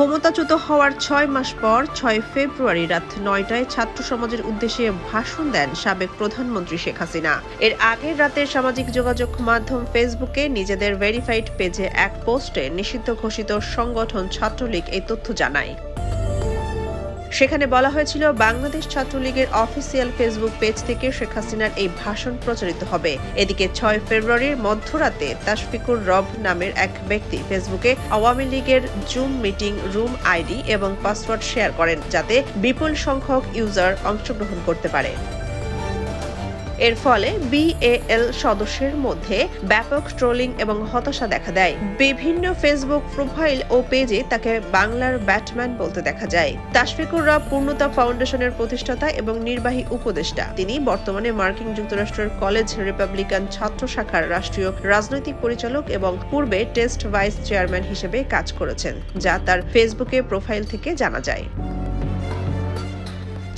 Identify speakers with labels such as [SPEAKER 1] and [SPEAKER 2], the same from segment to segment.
[SPEAKER 1] ক্ষমতাচ্যুত হওয়ার ৬ মাস পর ৬ ফেব্রুয়ারি রাত ৯টায় ছাত্র সমাজের উদ্দেশ্যে ভাষণ দেন সাবেক প্রধানমন্ত্রী শেখ হাসিনা। এর আগের রাতে সামাজিক যোগাযোগ মাধ্যম ফেসবুকে নিজেদের ভেরিফাইড পেজে এক পোস্টে নিষিদ্ধ ঘোষিত সংগঠন ছাত্রলীগ এই তথ্য জানায়। সেখানে বলা হয়েছিল, বাংলাদেশ ছাত্রলীগের অফিসিয়াল ফেসবুক পেজ থেকে শেখ হাসিনার এই ভাষণ প্রচারিত হবে। এদিকে ৬ ফেব্রুয়ারির মধ্যরাতে তাশফিকুর রব নামের এক ব্যক্তি ফেসবুকে আওয়ামী লীগের জুম মিটিং রুম আইডি এবং পাসওয়ার্ড শেয়ার করেন, যাতে বিপুল সংখ্যক ইউজার অংশগ্রহণ করতে পারে। এর ফলে বিএএল সদস্যের মধ্যে ব্যাপক ট্রোলিং এবং হতাশা দেখা দেয়। বিভিন্ন ফেসবুক প্রোফাইল ও পেজে তাকে বাংলার ব্যাটম্যান বলতে দেখা যায়। তাশফিকুর রব পূর্ণতা ফাউন্ডেশনের প্রতিষ্ঠাতা এবং নির্বাহী উপদেষ্টা। তিনি বর্তমানে মার্কিন যুক্তরাষ্ট্রের কলেজ রিপাবলিকান ছাত্র শাখার রাষ্ট্রীয় রাজনৈতিক পরিচালক এবং পূর্বে টেস্ট ভাইস চেয়ারম্যান হিসেবে কাজ করেছেন, যা তার ফেসবুকে প্রোফাইল থেকে জানা যায়।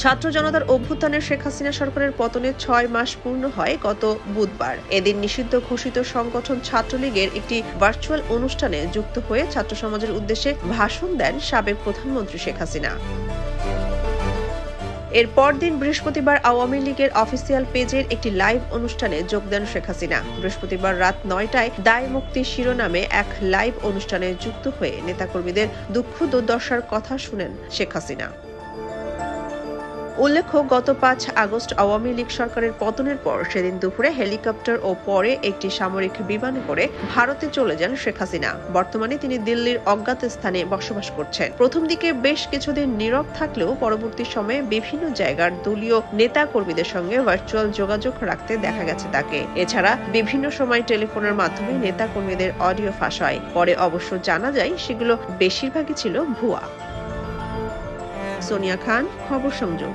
[SPEAKER 1] ছাত্র জনতার অভ্যুত্থানে শেখ হাসিনা সরকারের পতনে ৬ মাস পূর্ণ হয় গত বুধবার। এদিন নিষিদ্ধ ঘোষিত সংগঠন ছাত্রলীগের একটি ভার্চুয়াল অনুষ্ঠানে যুক্ত হয়ে ছাত্র সমাজের উদ্দেশ্যে ভাষণ দেন সাবেক প্রধানমন্ত্রী শেখ হাসিনা। এর পরদিন বৃহস্পতিবার আওয়ামী লীগের অফিসিয়াল পেজের একটি লাইভ অনুষ্ঠানে যোগ দেন শেখ হাসিনা। বৃহস্পতিবার রাত ৯টায় দায় মুক্তি শিরোনামে এক লাইভ অনুষ্ঠানে যুক্ত হয়ে নেতাকর্মীদের দুঃখ দুর্দশার কথা শুনেন শেখ হাসিনা। উল্লেখ্য, গত ৫ আগস্ট আওয়ামী লীগ সরকারের পতনের পর সেদিন দুপুরে হেলিকপ্টার ও পরে একটি সামরিক বিমানে করে ভারতে চলে যান শেখ হাসিনা। বর্তমানে তিনি দিল্লির অজ্ঞাত স্থানে বসবাস করছেন। প্রথম দিকে বেশ কিছুদিন নীরব থাকলেও পরবর্তী সময়ে বিভিন্ন জায়গার দলীয় নেতা কর্মীদের সঙ্গে ভার্চুয়াল যোগাযোগ রাখতে দেখা গেছে তাকে। এছাড়া বিভিন্ন সময় টেলিফোনের মাধ্যমে নেতা কর্মীদের অডিও ফাঁস হয়। পরে অবশ্য জানা যায় সেগুলো বেশিরভাগই ছিল ভুয়া। সোনিয়া খান, খবর সংযোগ।